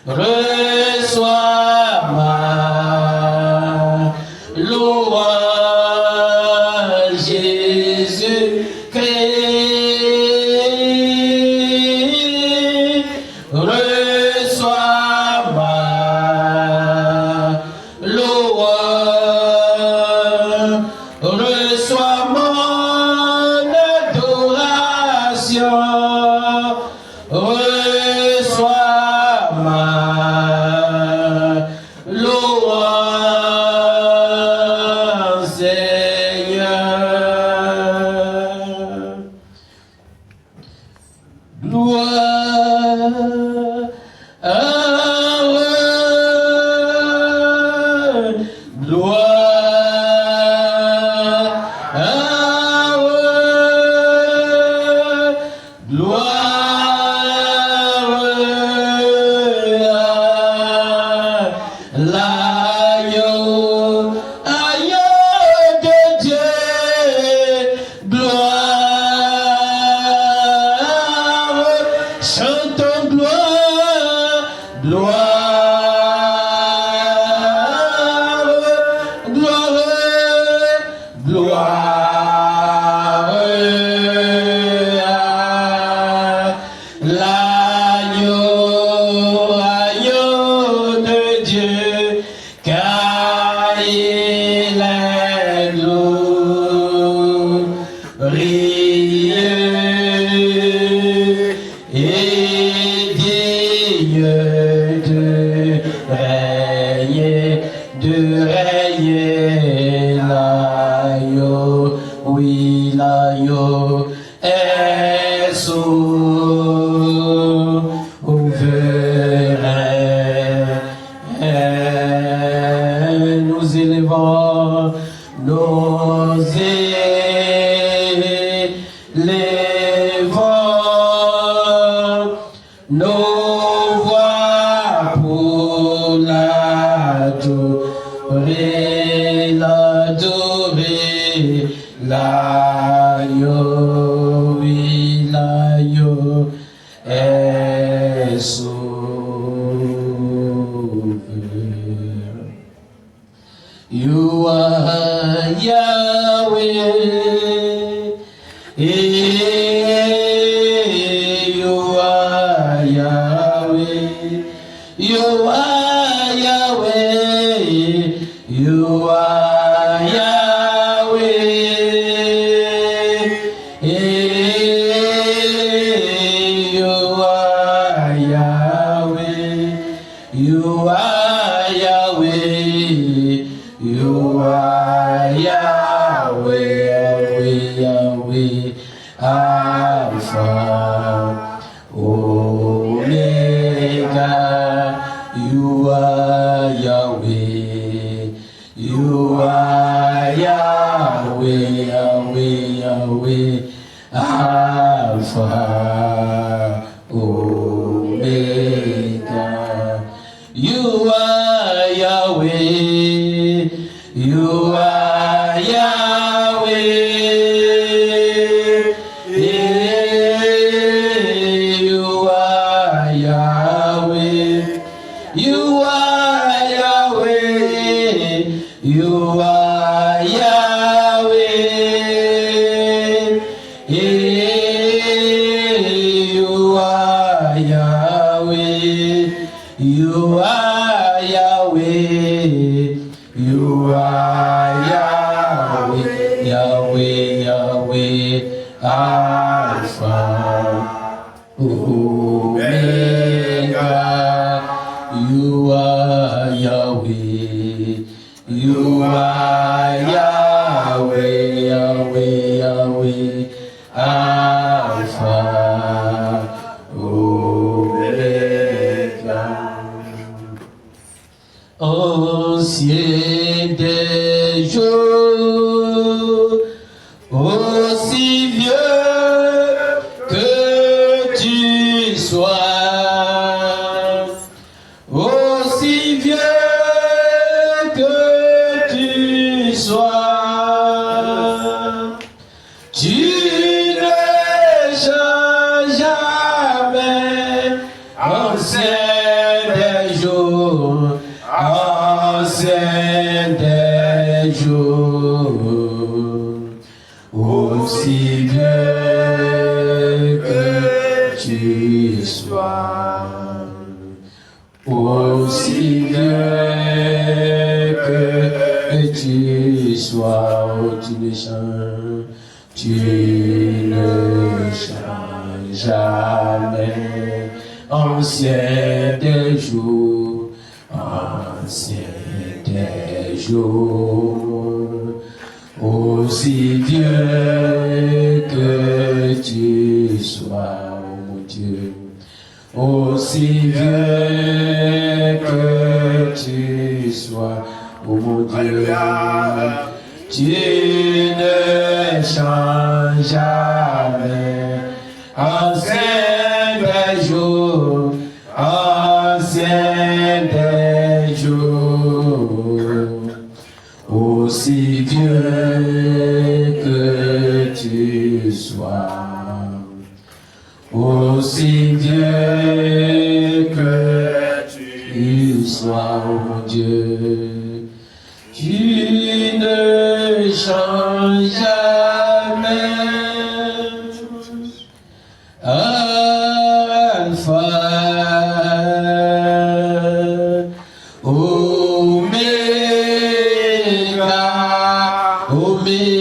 Reçois ma louange. roi Jésus-Christ, reçois ma louange, reçois mon adoration, reçois ma louange, Seigneur. Gloire à eux, gloire à eux, gloire à l'agneau, agneau de Dieu, gloire, chantons gloire, gloire, gloire, gloire à l'agneau, agneau de Dieu, car il est glorieux et digne de régner l'agneau, oui l'agneau est souverain. Nous élevons, nous élevons nos voix pour l'adorer, l'adorer, l'agneau, oui, l'agneau est sauveur. You are Yahweh, you are Yahweh, you are Yahweh, you are Yahweh, you are Yahweh, you are Yahweh, you are Yahweh, Yahweh, Yahweh, Alpha, Omega, you are Yahweh, you are Yahweh, Yahweh, Yahweh, Alpha, Omega, you are Yahweh, you are Yahweh, you are Yahweh, you are Yahweh, you are Yahweh, you are Yahweh, you are Yahweh, you are Yahweh, Yahweh, Yahweh, Alpha, Omega, you are Yahweh, you are Yahweh, Yahweh, Yahweh, Alpha, Omega. Ancien des jours, aussi vieux que tu sois, aussi vieux que tu sois, tu ne changes jamais, ancien des jours, ancien des jours. aussi vieux que tu sois, aussi vieux que tu sois, oh, tu ne changes jamais, ancien des jours, aussi vieux que tu sois, oh mon Dieu, aussi vieux que tu sois, oh mon Dieu, tu ne changes jamais, ancien des jours, aussi vieux que tu sois, aussi vieux que tu sois, oh mon Dieu, tu ne changes jamais. Alpha,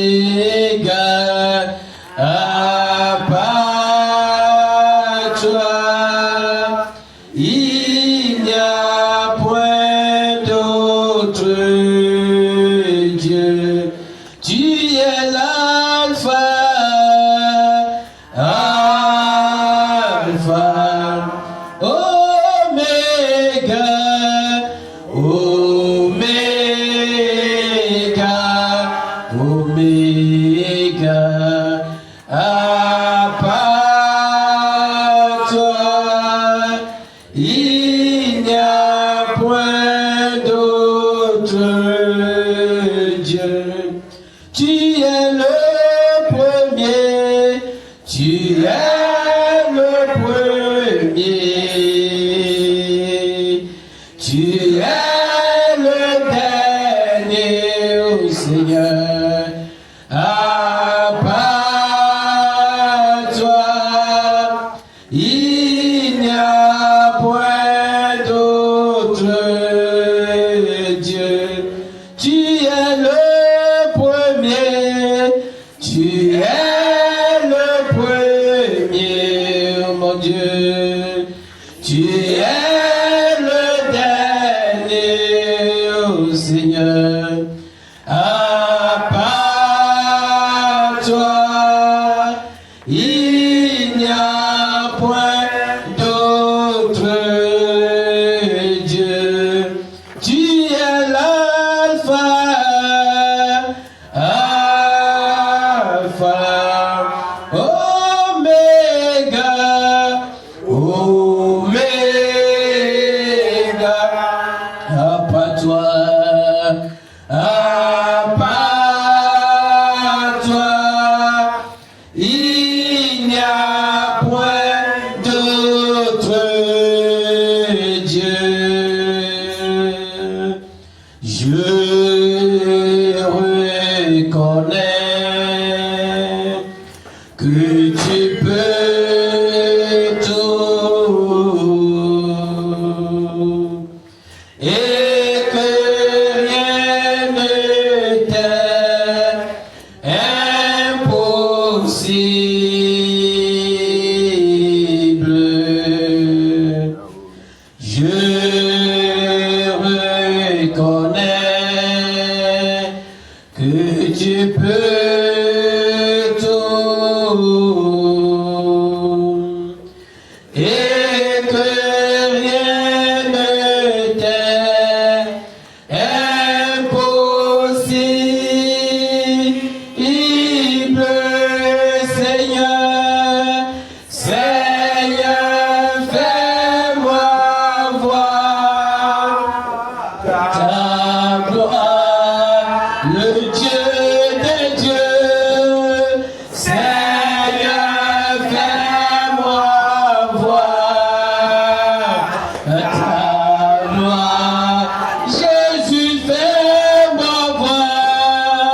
Oméga, à part toi, il n'y a point d'autre Dieu. Tu es l'alpha, alpha, oméga, oméga, à part toi, il n'y a point d'autre Dieu. Tu es le premier, tu es le premier, tu es le dernier, oh Seigneur. À part toi, il n'y a point d'autre Dieu. Tu es le premier, tu es le premier, oh mon Dieu. Tu es le dernier, oh Seigneur. À part toi, il n'y a point d'autre Dieu. Tu es l'alpha, alpha, oméga, oméga, à part toi, à part toi, il n'y a point d'autre Dieu. Je reconnais que tu peux tout et que rien ne t'est impossible. Je reconnais que tu peux tout et que rien ne t'est impossible, Seigneur. Seigneur, fais-moi voir ta gloire, le Dieu des dieux. Seigneur, fais-moi voir ta gloire. Jésus, fais-moi voir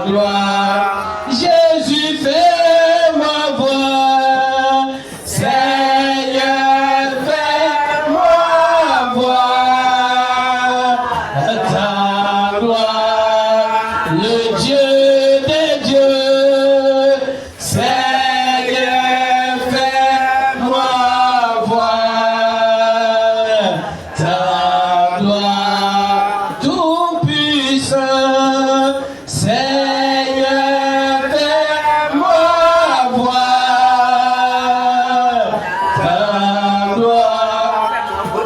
gloire. Jésus, fais-moi voir. Seigneur, fais-moi voir ta gloire. Le Dieu des dieux. Seigneur, fais-moi voir ta gloire. Tout puissant. Seigneur, fais-moi voir ta gloire.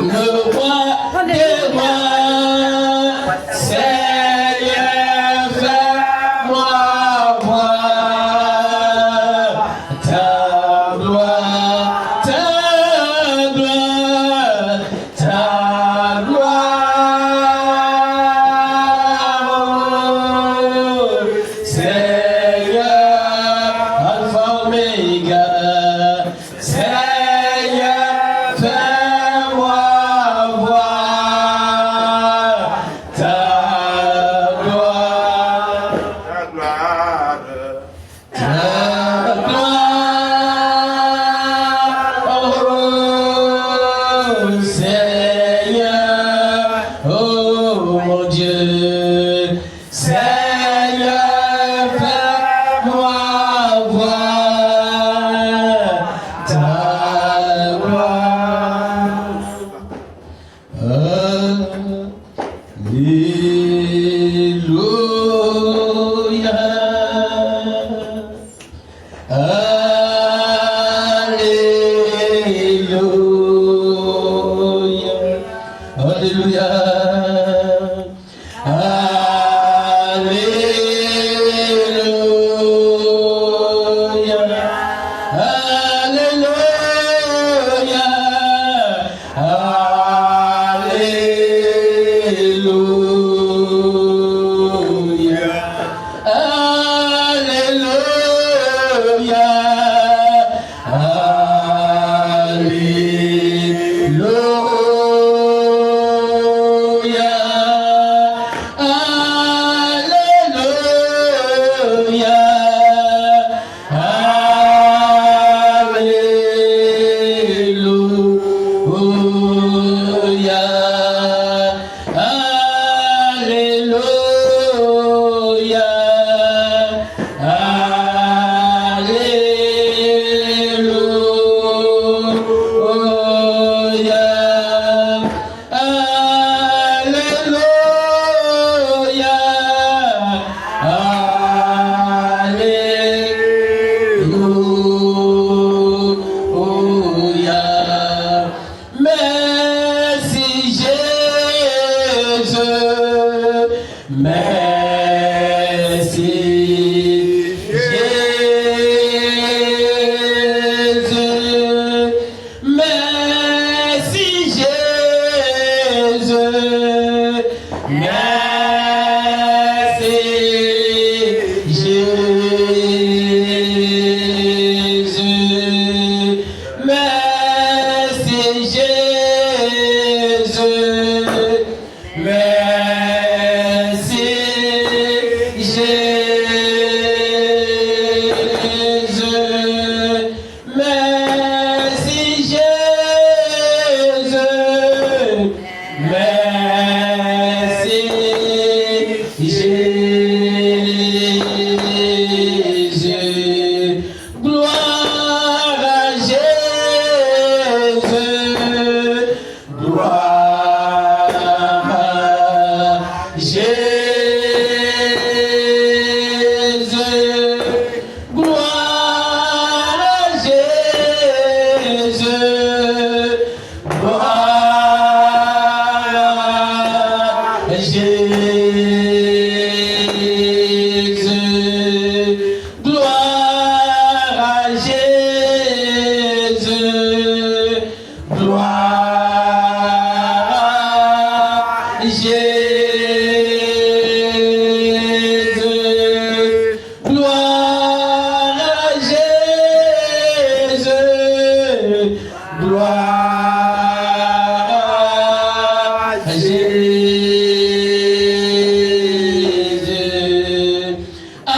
Le roi des rois. Seigneur, fais-moi voir ta gloire, ta gloire, ta gloire. Seigneur, Alpha Omega. Seigneur, fais-moi voir ta gloire. Ta gloire. Ta gloire, oh Seigneur, oh mon Dieu, Seigneur, fais-moi voir ta gloire. Alléluia.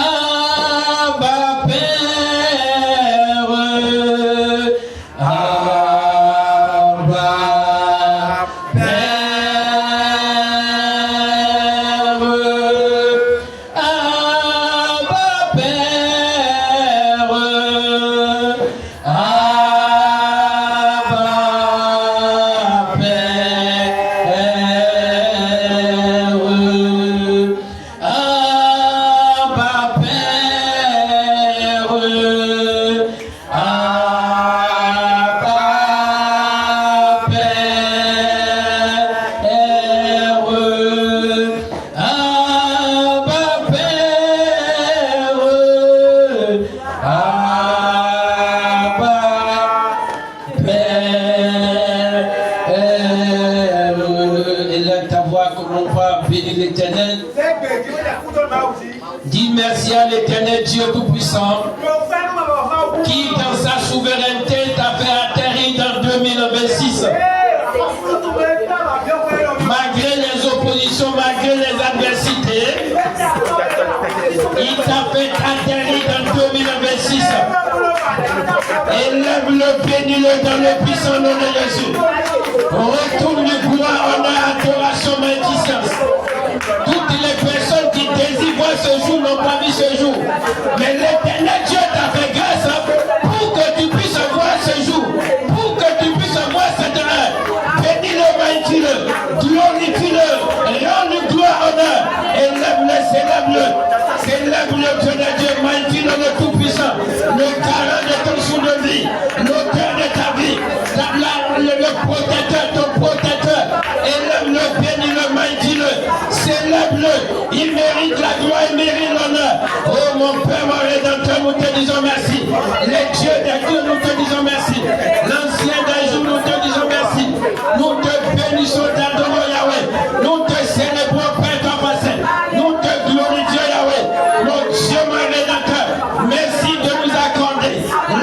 Abba Père, Abba Père, Abba Père, Abba Élève ta voix comme on va bénir l'Éternel. Dis merci à l'Éternel Dieu Tout-Puissant qui dans sa souveraineté t'a fait atterrir dans 2026. Malgré les oppositions, malgré les adversités, il t'a fait atterrir dans 2026. Élève-le, bénis-le dans le puissant nom de Jésus. Retourne le gloire, honneur, adoration, magnificence. Toutes les personnes qui désirent voir ce jour n'ont pas vu ce jour. Mais l'Éternel Dieu t'a fait grâce pour que tu puisses voir ce jour. Pour que tu puisses voir cette heure. Bénis-le, magnifique-le, glorifie-le, rends-le gloire, honneur. Élève-le, célèbre-le. Célèbre-le, Dieu de Dieu, magnifique-le, le Tout-Puissant. Le garant de ton jour de vie. L'auteur de ta vie. Le protecteur, ton protecteur. Élève-le, bénis-le, magnifique-le. Célèbre-le. Il mérite la gloire, il mérite l'honneur. Oh mon Père, mon Rédempteur, nous te disons merci. Les dieux des dieux, nous te disons merci. L'ancien des jours, nous te disons merci. Nous te bénissons, t'adorons Yahweh. Nous te célébrons, Père Tout-Puissant. Nous te glorifions Yahweh. Mon Dieu, mon Rédempteur, merci de nous accorder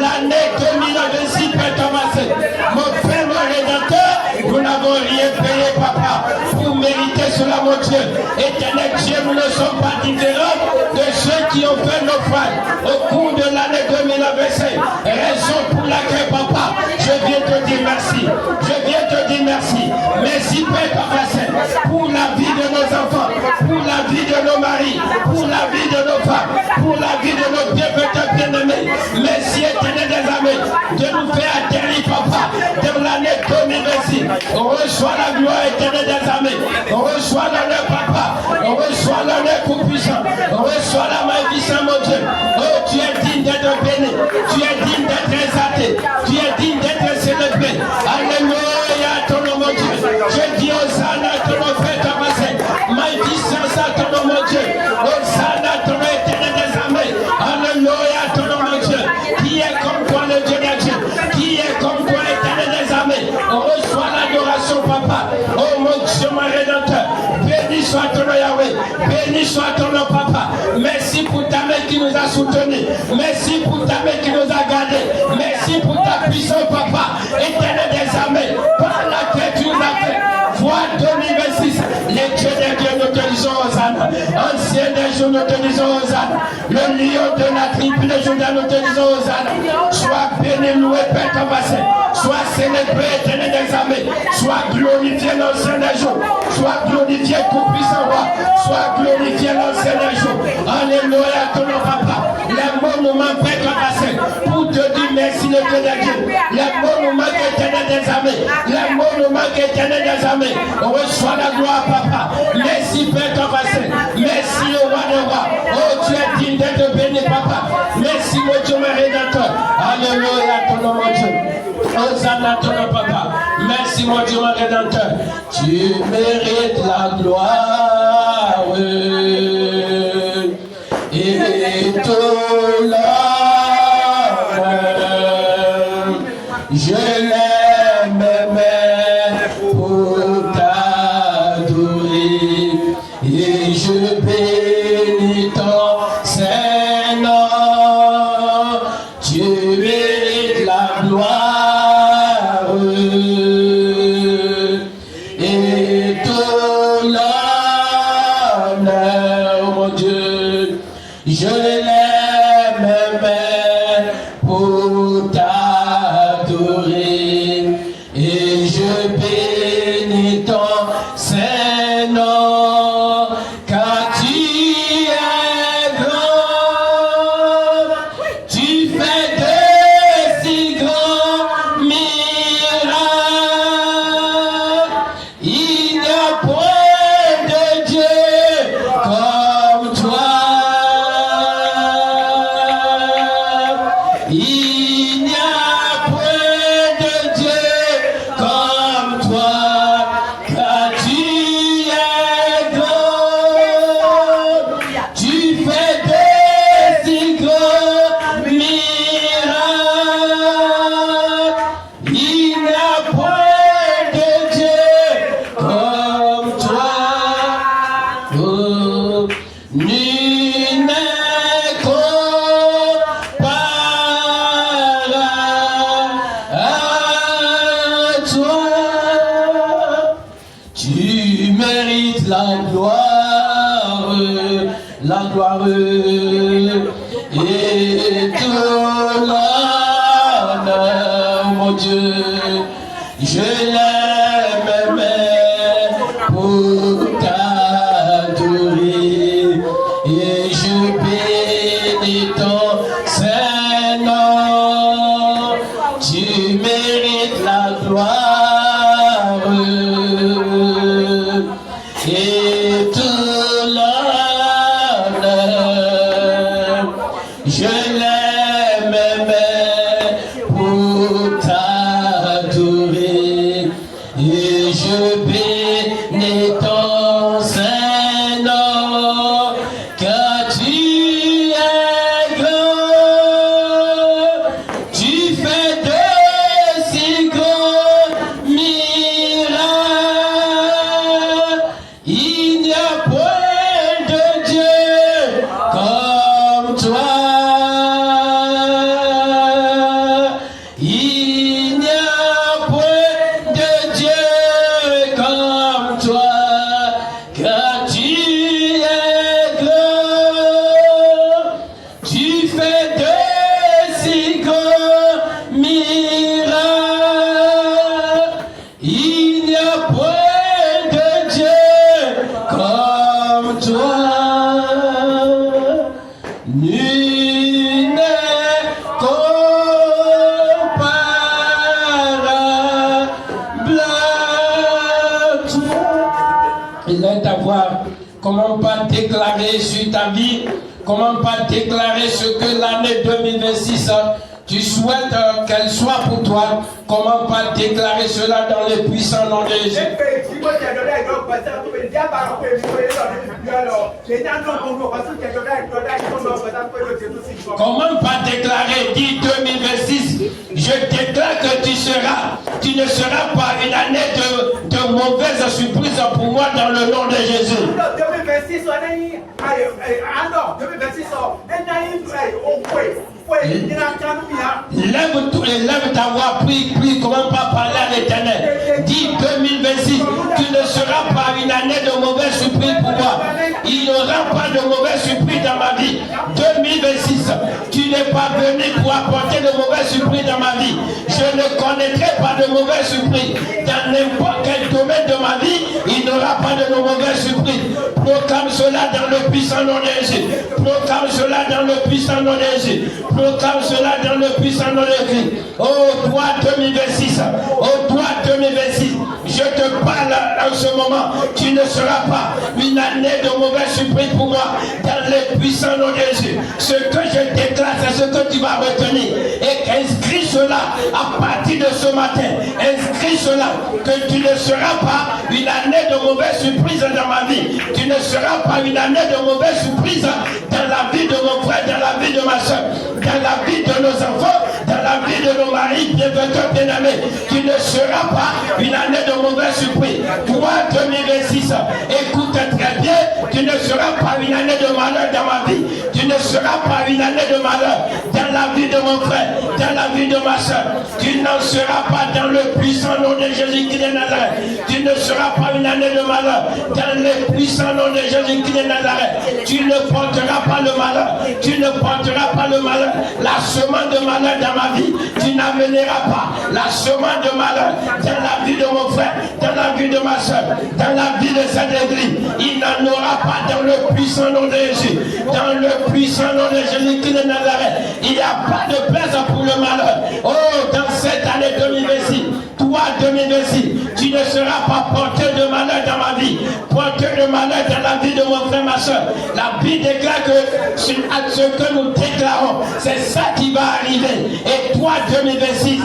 l'année 2026, Père Tout-Puissant. Mon Père, mon Rédempteur, nous n'avons rien payé, Papa, pour mériter cela, mon Dieu. Éternel Dieu, nous ne sommes pas différents de ceux qui ont fait naufrage au cours de l'année 2025. Raison pour laquelle, Papa, je viens te dire merci. Je viens te dire merci. Merci, Père Tout-Puissant, pour la vie de nos enfants, pour la vie de nos maris, pour la vie de nos femmes, pour la vie de nos bienfaiteurs bien-aimés. Merci, Éternel des armées, de nous faire atterrir, Papa, dans l'année 2026. On reçoit la gloire, Éternel des armées. On reçoit l'honneur, Papa. On reçoit l'honneur tout-puissant. On reçoit la magnificence, mon Dieu. Oh, tu es digne d'être béni. Tu es digne d'être exalté. Tu es digne d'être célébré. Alléluia, ton nom, mon Dieu. Je dis Hosanna, ton nom, Père Tout-Puissant. Magnificence à ton nom, mon Dieu. Hosanna, ton nom, Éternel des armées. Alléluia, ton nom, mon Dieu. Qui est comme toi, le Dieu des dieux? Qui est comme toi, Éternel des armées? On reçoit l'adoration, Papa. Oh, mon Dieu, mon Rédempteur. Béni soit ton nom, Yahweh. Béni soit ton nom, Papa. Merci pour ta main qui nous a soutenus. Merci pour ta main qui nous a gardés. Merci pour ta puissance, Papa. Éternel des armées. Par laquelle tu nous as fait. Vois 2026. Les dieux des dieux, nous te disons Hosanna. Ancien des jours, nous te disons Hosanna. Le lion de la tribu de Juda, nous te disons Hosanna. Sois béni, loué, Père Tout-Puissant. Sois célébré, Éternel des armées. Sois glorifié, l'ancien des jours. Sois glorifié, tout-puissant roi. Sois glorifié, l'ancien des jours. Alléluia, ton nom, Papa. Les mots nous manquent, Père Tout-Puissant, pour te dire merci, le Dieu des dieux. Les mots nous manquent, Éternel des armées. Les mots nous manquent, Éternel des armées. On reçoit la gloire, Papa. Merci, Père Tout-Puissant. Merci, le roi des rois. Oh, tu es digne d'être béni, Papa. Merci, mon Dieu, mon Rédempteur. Alléluia, ton nom, mon Dieu. Hosanna, ton nom, Papa. Merci, mon Dieu, mon Rédempteur. Tu mérites la gloire et tout l'honneur. Je l'aime même pour t'adorer et je bénis ton Saint-Nom. Tu mérites la gloire et tout l'honneur, mon Dieu. Je lève mes mains pour t'adorer et je bénis ton Saint-Nom, car tu es grand, tu fais de si grands miracles. Il n'y a point de Dieu comme toi. Il n'y a point de Dieu comme toi, car tu es grand, tu fais de si grands miracles. Il n'y a point de Dieu comme toi. Oh, nul n'est comparable à toi. Tu mérites la gloire et tout l'honneur, mon Dieu. Je lève mes mains pour t'adorer et je bénis ton Saint-Nom. Tu mérites la gloire et tout l'honneur. Je lève mes mains pour t'adorer et je bénis ton Saint-Nom, car tu es grand, tu fais de si grands miracles. Il n'y a point de Dieu comme toi. Il n'y a point de Dieu comme toi, car tu es grand, tu fais de si grands miracles. Il n'y a point de Dieu comme toi. Nul n'est comparable à toi. Il est à voir comment pas déclarer sur ta vie, comment pas déclarer ce que l'année 2026 tu souhaites qu'elle soit pour toi. Comment pas déclarer cela dans le puissant nom de Jésus. Comment pas déclarer, dit 2026, je déclare que tu ne seras pas une année de mauvaise surprise pour moi dans le nom de Jésus. 2026, Lève ta voix, prie, comment pas parler à l'Éternel. Dis 2026, tu ne seras pas une année de mauvaise surprise pour moi. Il n'y aura pas de mauvaise surprise dans ma vie. 2026, tu n'es pas venu pour apporter de mauvaises surprises dans ma vie. Je ne connaîtrai pas de mauvaises surprises. Dans n'importe quel domaine de ma vie, il n'y aura pas de mauvaises surprises. Proclame cela dans le puissant nom de Jésus. Proclame cela dans le puissant nom de Jésus. Proclame cela dans le puissant nom de Jésus. Oh toi 2026, oh toi 2026, je te parle en ce moment. Tu ne seras pas une année de mauvaise surprise pour moi dans le puissant nom de Jésus. Ce que je déclare, c'est ce que tu vas retenir. Et inscris cela à partir de ce matin. Inscris cela que tu ne seras pas une année de mauvaise surprise dans ma vie. Tu ne seras pas une année de mauvaise surprise dans la vie de mon frère, dans la vie de ma soeur, dans la vie de nos enfants, dans la vie de nos maris, bien-aimés. Tu ne seras pas une année de mauvaise surprise. Toi, 2026, écoute sais très bien, tu ne seras pas une année de malheur dans ma vie. Tu ne seras pas une année de malheur dans la vie de mon frère, dans la vie de ma soeur. Tu n'en seras pas dans le puissant nom de Jésus-Christ de Nazareth. Tu ne seras pas une année de malheur dans le puissant nom de Jésus-Christ de Nazareth. Tu ne porteras pas le malheur. Tu ne porteras pas le malheur. La semence de malheur dans ma vie, tu n'amèneras pas la semence de malheur dans la vie de mon frère, dans la vie de ma soeur, dans la vie de cette église. Il n'en aura pas dans le puissant nom de Jésus. Dans le puissant nom de Jésus-Christ de Nazareth. Il n'y a pas de place pour le malheur. Oh, dans cette année 2026, toi 2026, tu ne seras pas porteur de malheur dans ma vie, porteur de malheur dans la vie de mon frère, ma soeur. La Bible déclare que ce que nous déclarons, c'est ça qui va arriver. Et toi 2026,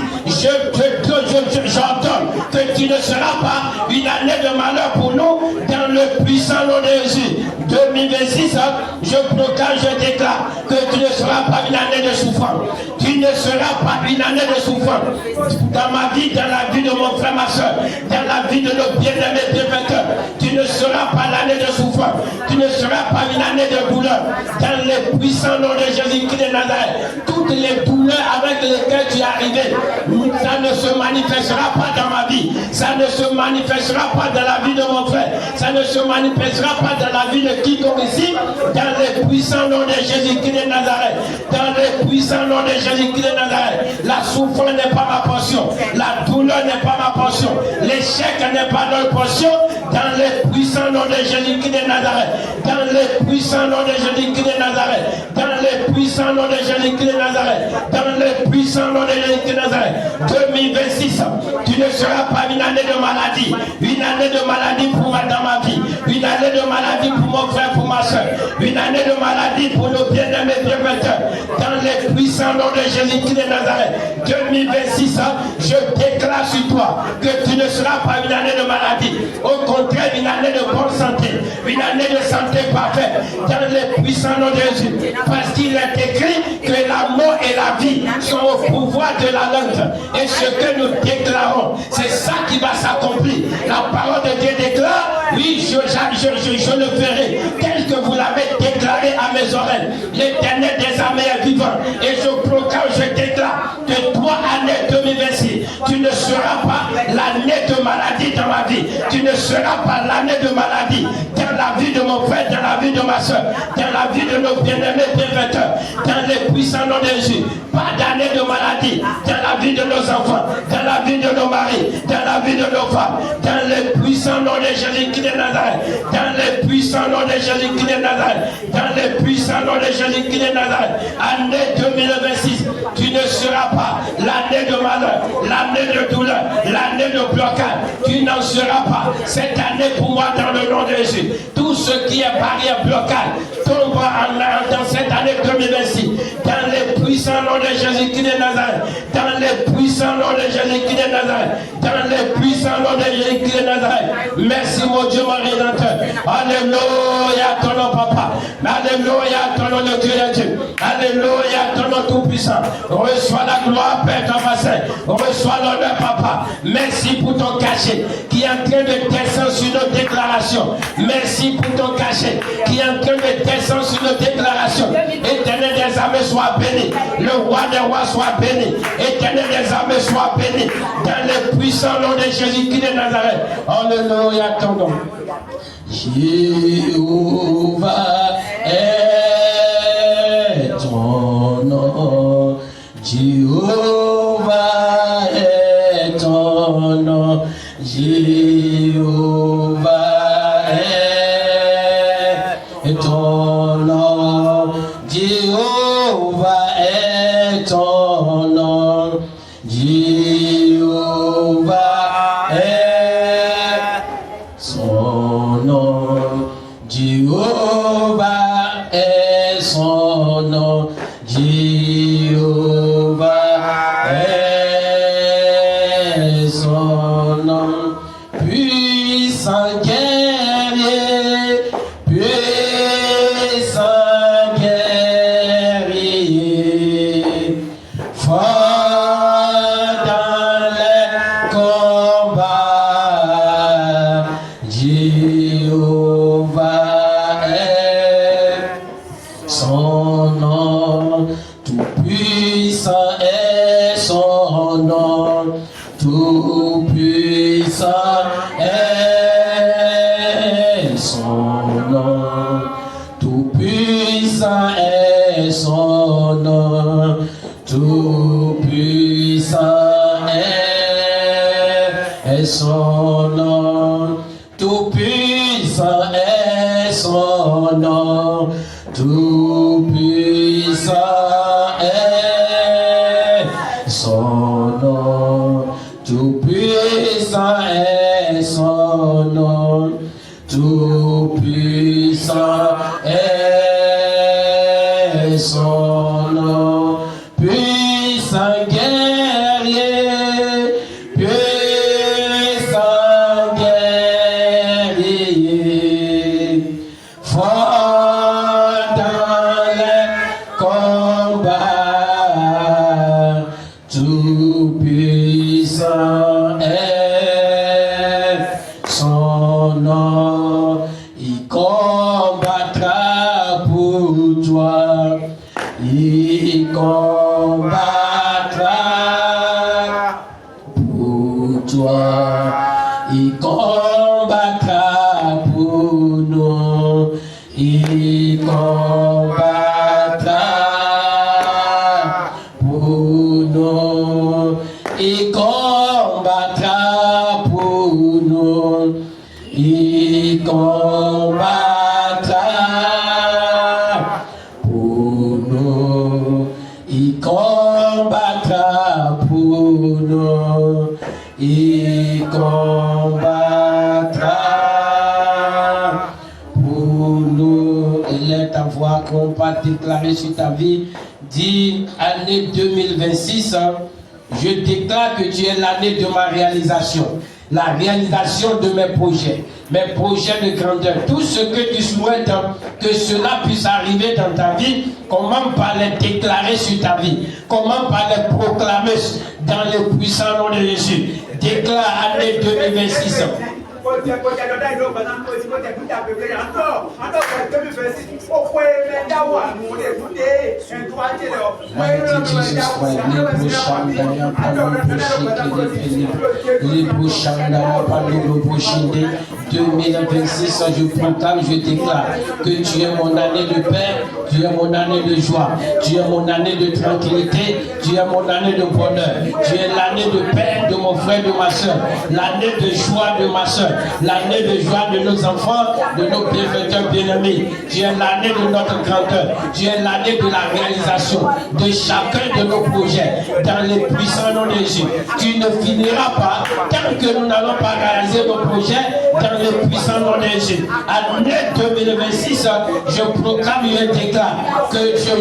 j'entends que tu ne seras pas une année de malheur pour nous dans le puissant nom de Jésus. 2026, je proclame, je déclare que tu ne seras pas une année de souffrance. Tu ne seras pas une année de souffrance dans ma vie, dans la vie de mon frère, ma soeur, dans la vie de nos bien-aimés bienfaiteurs. Tu ne seras pas l'année de souffrance. Tu ne seras pas une année de douleur. Dans le puissant nom de Jésus-Christ de Nazareth, toutes les douleurs avec lesquelles tu es arrivé, ça ne se manifestera pas dans ma vie. Ça ne se manifestera pas dans la vie de mon frère. Ça ne se manifestera pas dans la vie de quiconque ici. Dans le puissant nom de Jésus-Christ de Nazareth. Dans le puissant nom de Jésus-Christ de Nazareth. La souffrance n'est pas ma portion. La douleur n'est pas ma portion. L'échec n'est pas notre portion. Dans le puissant nom de Jésus-Christ de Nazareth. Dans le puissant nom de Jésus-Christ de Nazareth. Dans le puissant nom de Jésus-Christ de Nazareth. Dans le puissant nom de Jésus-Christ de Nazareth. 2026, tu ne seras pas une année de maladie. Une année de maladie pour moi dans ma vie. Une année de maladie pour mon frère, pour ma soeur. Une année de maladie pour nos bien-aimés bienfaiteurs. Dans le puissant nom de Jésus-Christ de Nazareth. 2026, je déclare sur toi que tu ne seras pas une année de maladie. Au contraire, une année de bonne santé. Une année de santé parfaite. Dans le puissant nom de Jésus. Parce qu'il est écrit que la mort et la vie sont au pouvoir de la langue. Et ce que nous déclarons, c'est ça qui va s'accomplir. La parole de Dieu déclare, oui, je le ferai, tel que vous l'avez déclaré à mes oreilles. L'Éternel des armées est vivant. Et je proclame, je déclare que toi, année 2026, tu ne seras pas l'année de maladie dans ma vie. Tu ne seras pas l'année de maladie dans la vie de mon frère, dans la vie de ma soeur, dans la vie de nos bien-aimés bienfaiteurs, dans les puissants noms de Jésus. Pas d'année de maladie dans la vie de nos enfants, dans la vie de nos maris, dans la vie de nos femmes, dans les puissants noms de Jésus-Christ de Nazareth, dans les puissants noms de Jésus-Christ de Nazareth, dans les puissants noms de Jésus-Christ de Nazareth. Année 2026, tu ne seras pas l'année de malheur, l'année de douleur, l'année de blocage. Tu n'en seras pas. Cette année pour moi dans le nom de Jésus. Tout ce qui est barrière blocage tombe dans cette année 2026. Dans les puissants noms de Jésus-Christ de Nazareth. Dans les puissants noms de Jésus-Christ de Nazareth. Dans les puissants noms de Jésus-Christ de Nazareth. Merci mon Dieu, mon Rédempteur. Alléluia ton nom, Papa. Alléluia ton nom, le Dieu de Dieu. Alléluia ton nom tout-puissant. Reçois la gloire, Père Thomasin. Reçois l'honneur, Papa. Merci pour ton cachet qui est en train de descendre sur nos déclarations. Merci pour ton cachet qui est en train de descendre sur nos déclarations. Éternel des armées, sois béni. Le roi des rois soit béni. Éternel des armées, soit béni. Dans le puissant nom de Jésus-Christ de Nazareth. Alléluia ton nom. Jéhovah est ton nom. Jéhovah est ton nom. Jéhovah est ton nom. Jéhovah est ton nom. Jéhovah est son nom. Jéhovah est son nom. Jéhovah est son nom. Puissant guerrier, puissant guerrier, fort dans les combats, Jéhovah Tout puissant est son nom, tout puissant est son nom, tout puissant est son nom, tout puissant est son nom, tout puissant est son nom, tout puissant est son nom, tout puissant est son nom, tout puissant est son nom, puissant guerrier, puissant guerrier, fort dans les combats, tout puissant est son nom, il combattra pour toi, il combattra pour toi, il combattra pour nous, il combattra pour nous, il combattra pour nous, il combattra pour nous, il combattra pour nous, il combattra pour nous. Il est ta voix qu'on va déclarer sur ta vie. Dis, année 2026, je déclare que tu es l'année de ma réalisation. La réalisation de mes projets de grandeur, tout ce que tu souhaites que cela puisse arriver dans ta vie, comment par les déclarer sur ta vie, comment par les proclamer dans le puissant nom de Jésus. Déclare année 2026. Je proclame, je déclare que tu es mon année de paix, tu es mon année de joie, tu es mon année de tranquillité, tu es mon année de bonheur, tu es l'année de paix de mon frère, de ma soeur, l'année de joie de ma soeur, l'année de joie de nos enfants, de nos bienfaiteurs bien-aimés. Tu es l'année de notre grandeur, tu es l'année de la réalisation de chacun de nos projets dans les puissants noms de Jésus. Tu ne finiras pas tant que nous n'allons pas réaliser nos projets dans les puissants noms de Jésus. Année 2026, je proclame et déclare que je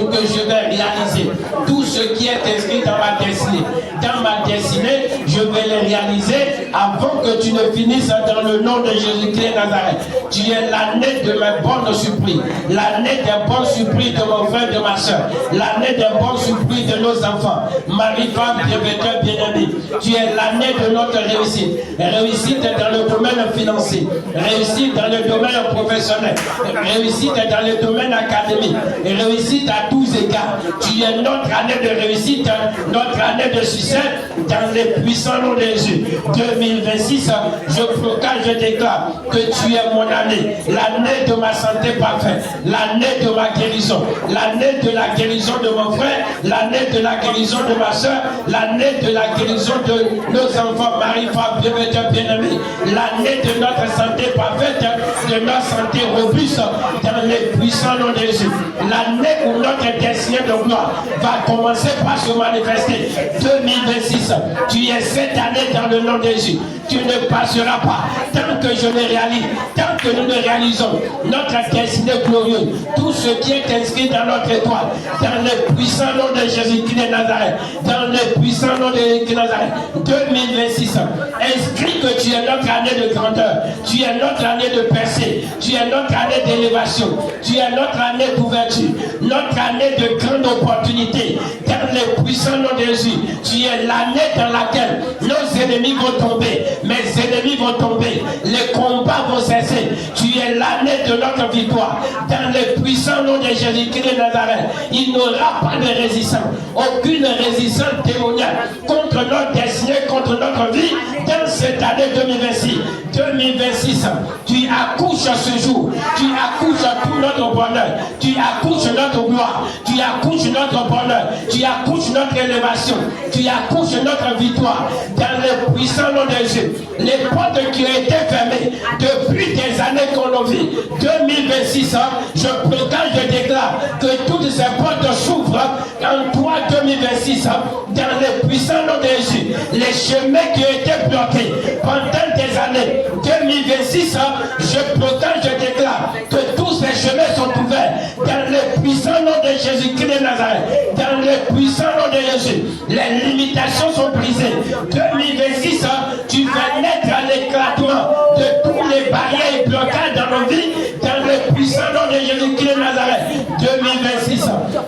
vais réaliser tout ce qui est inscrit dans ma destinée. Dans ma destinée, je vais les réaliser avant que tu ne finisses dans le nom de Jésus-Christ Nazareth. Tu es l'année de mes bonnes surprises, l'année des bons surprises de mon frère, de ma soeur, l'année des bons surprises de nos enfants. Marie-Femme, bienvenue, bien-aimée. Tu es l'année de notre réussite. Réussite dans le domaine financier, réussite dans le domaine professionnel, réussite dans le domaine académique, réussite à tous égards. Tu es notre année de réussite, notre année de succès dans les puissants noms de Jésus. 2026, je proclame, je déclare que tu es mon année, l'année de ma santé parfaite, l'année de ma guérison, l'année de la guérison de mon frère, l'année de la guérison de ma soeur, l'année de la guérison de nos enfants, Marie-Femme, bien-aimée, l'année de notre santé parfaite, de notre santé robuste dans les puissants noms de Jésus. L'année où notre destinée de gloire va commencer par se manifester. 2026, tu es cette année dans le nom de Jésus. Tu ne passeras pas tant que je ne réalise, tant que nous ne réalisons notre destinée glorieuse, tout ce qui est inscrit dans notre étoile, dans le puissant nom de Jésus-Christ de Nazareth, dans le puissant nom de Jésus-Christ de Nazareth. 2026, inscris que tu es notre année de grandeur, tu es notre année de percée, tu es notre année d'élévation, tu es notre année d'ouverture, notre année de grande opportunité, dans le puissant puissant nom de Jésus, tu es l'année dans laquelle nos ennemis vont tomber, mes ennemis vont tomber, les combats vont cesser. Tu es l'année de notre victoire. Dans le puissant nom de Jésus-Christ de Nazareth, il n'y aura pas de résistance, aucune résistance démoniaque contre notre destinée, contre notre vie dans cette année 2026. 2026, tu accouches ce jour, tu accouches tout notre bonheur, tu accouches notre gloire, tu accouches notre bonheur, tu accouches notre élévation, tu accouches notre victoire dans le puissant nom de Jésus. Les portes qui ont été fermées depuis des années qu'on a vu, 2026, je proclame, je déclare que toutes ces portes s'ouvrent en toi 2026, dans le puissant nom de Jésus. Les chemins qui ont été bloqués pendant des années, 2026, je proclame, je déclare que tous ces chemins sont ouverts dans le puissant nom de Jésus-Christ de Nazareth. Dans le puissant nom de Jésus, les limitations sont brisées. 2026, tu vas naître à l'éclatement de tous les barrières et blocages dans nos vies. Dans le puissant nom de Jésus-Christ de Nazareth. 2026,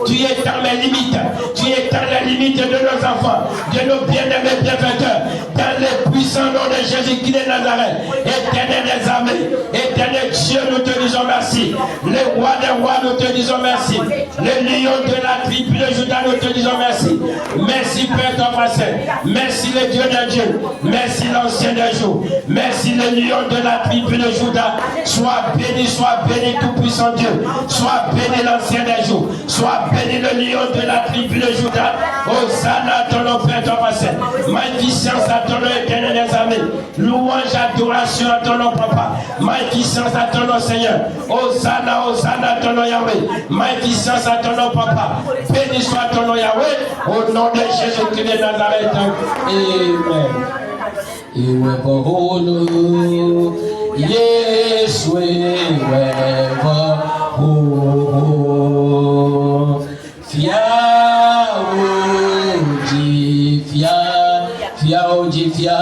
tu es dans mes limites. Tu es dans les limites de nos enfants, de nos bien-aimés bienfaiteurs. Dans le puissant nom de Jésus-Christ de Nazareth. Éternel des armées, éternel Dieu, nous te disons merci. Le roi des rois, nous te disons merci. Le lion de la tribu de Judas, nous te disons merci. Merci Père ton Français. Merci le Dieu des dieux. Merci l'ancien des jours. Merci le lion de la tribu de Judas. Sois béni tout-puissant Dieu. Sois béni l'ancien des jours. Sois béni le lion de la tribu de Judas. Hosanna à ton nom Père ton Français. Magnificence à ton nom éternel des armées. Louange, adoration à ton nom Papa. Magnificence à ton nom Seigneur. Hosanna, Hosanna à ton nom Yahweh. Magnificence à ton nom Papa. Béni soit ton nom Yahweh. Au nom de Jésus-Christ de Nazareth. Amen. Iwe boholu Yesu iwe boholu Fia oji fia